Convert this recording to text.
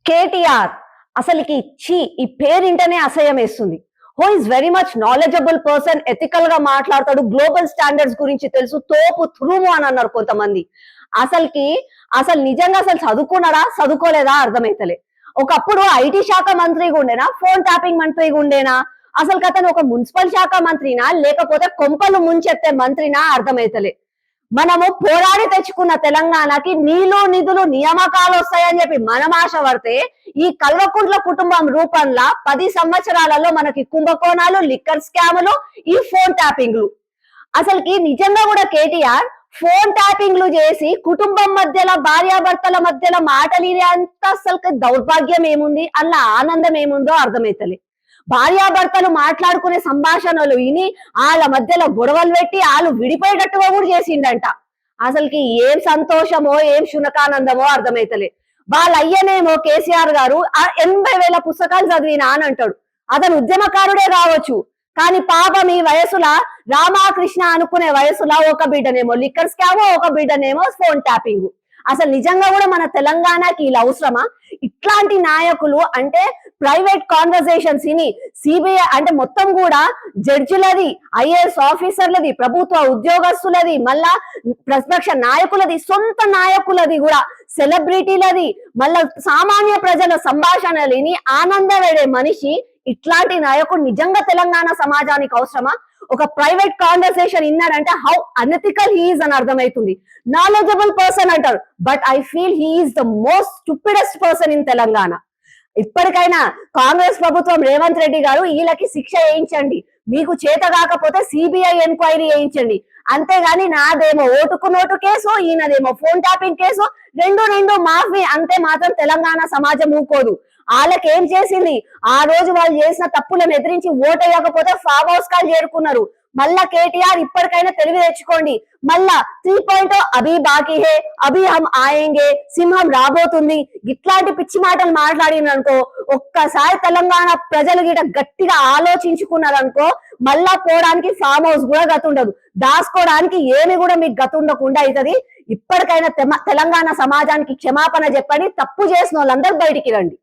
కేటీఆర్ అసలుకి ఛీ ఈ పేరింటనే అసహ్యం వేస్తుంది. Who is very much knowledgeable person, ethical గా మాట్లాడతాడు, గ్లోబల్ స్టాండర్డ్స్ గురించి తెలుసు, తోపు తురుము అని అన్నారు కొంతమంది. అసలు నిజంగా చదువుకున్నాడా చదువుకోలేదా అర్థమైతలే. ఒకప్పుడు ఐటీ శాఖ మంత్రిగా ఉండేనా, ఫోన్ ట్యాపింగ్ మంత్రిగా ఉండేనా, అసలు అతను ఒక మున్సిపల్ శాఖ మంత్రినా లేకపోతే కొంపలు ముంచెత్తే మంత్రినా అర్థమైతలే. మనము పోరాడి తెచ్చుకున్న తెలంగాణకి నీళ్లు నిధులు నియామకాలు వస్తాయని చెప్పి మనం ఆశ పడితే ఈ కల్వకుంట్ల కుటుంబం రూపంలో 10 సంవత్సరాలలో మనకి కుంభకోణాలు, లిక్కర్ స్కాములు, ఈ ఫోన్ ట్యాపింగ్లు. అసలుకి నిజంగా కూడా కేటీఆర్ ఫోన్ ట్యాపింగ్లు చేసి కుటుంబం మధ్యలో, భార్యాభర్తల మధ్యలో మాటలు అంత అసలు దౌర్భాగ్యం ఏముంది, అలా ఆనందం ఏముందో అర్థమైతలే. భార్యాభర్తలు మాట్లాడుకునే సంభాషణలు విని వాళ్ళ మధ్యలో గొడవలు పెట్టి వాళ్ళు విడిపోయేటట్టుగా కూడా చేసిండంట. అసలుకి ఏం సంతోషమో ఏం శునకానందమో అర్థమైతలే. వాళ్ళ అయ్యనేమో కేసీఆర్ గారు 80,000 పుస్తకాలు చదివినా అని అంటాడు. అతను ఉద్యమకారుడే కావచ్చు, కానీ పాపం ఈ వయసులో రామకృష్ణ అనుకునే వయసులో ఒక బిడ్డనేమో లిక్కర్ స్కామ్, ఒక బిడ్డనేమో ఫోన్ ట్యాపింగ్. అసలు నిజంగా కూడా మన తెలంగాణకి ఇలా అవసరమా? ఇట్లాంటి నాయకులు అంటే ప్రైవేట్ కాన్వర్సేషన్స్ ఇని సిబిఐ అంటే మొత్తం కూడా జడ్జిలది, ఐఏఎస్ ఆఫీసర్లది, ప్రభుత్వ ఉద్యోగస్తులది, మళ్ళా ప్రతిపక్ష నాయకులది, సొంత నాయకులది కూడా, సెలబ్రిటీలది, మళ్ళా సామాన్య ప్రజల సంభాషణలు విని ఆనందపడే మనిషి ఇట్లాంటి నాయకుడు నిజంగా తెలంగాణ సమాజానికి అవసరమా? ఒక ప్రైవేట్ కాన్వర్సేషన్ ఇన్నాడంటే హౌ అనెథికల్ హీఈస్ అని అర్థమవుతుంది. నాలెడ్జబుల్ పర్సన్ అంటారు, but I feel he's the most stupidest person in Telangana. ఇప్పటికైనా కాంగ్రెస్ ప్రభుత్వం, రేవంత్ రెడ్డి గారు వీళ్ళకి శిక్ష వేయించండి. మీకు చేత కాకపోతే సిబిఐ ఎంక్వైరీ చేయించండి. అంతేగాని నాదేమో ఓటుకు నోటు కేసు, ఈయనదేమో ఫోన్ ట్యాపింగ్ కేసు, రెండు మాఫీ అంతే మాత్రం తెలంగాణ సమాజం ఊకోదు. వాళ్ళకి ఏం చేసింది? ఆ రోజు వాళ్ళు చేసిన తప్పులను ఎదిరించి ఓటేయకపోతే ఫామ్ హౌస్ కాల్ చేరుకున్నారు. మళ్ళా కేటీఆర్ ఇప్పటికైనా తెలివి తెచ్చుకోండి. మళ్ళా 3.0 అభి బాకీ హే, అభి హమ్ ఆయేంగే, సింహం రాబోతుంది, ఇట్లాంటి పిచ్చి మాటలు మాట్లాడిననుకో, ఒక్కసారి తెలంగాణ ప్రజలు గిట గట్టిగా ఆలోచించుకున్నారనుకో, మళ్ళా పోవడానికి ఫామ్ హౌస్ కూడా గతుండదు, దాచుకోవడానికి ఏమి కూడా మీకు గతుండకుండా అవుతుంది. ఇప్పటికైనా తెలంగాణ సమాజానికి క్షమాపణ చెప్పండి. తప్పు చేసిన వాళ్ళందరూ బయటికి రండి.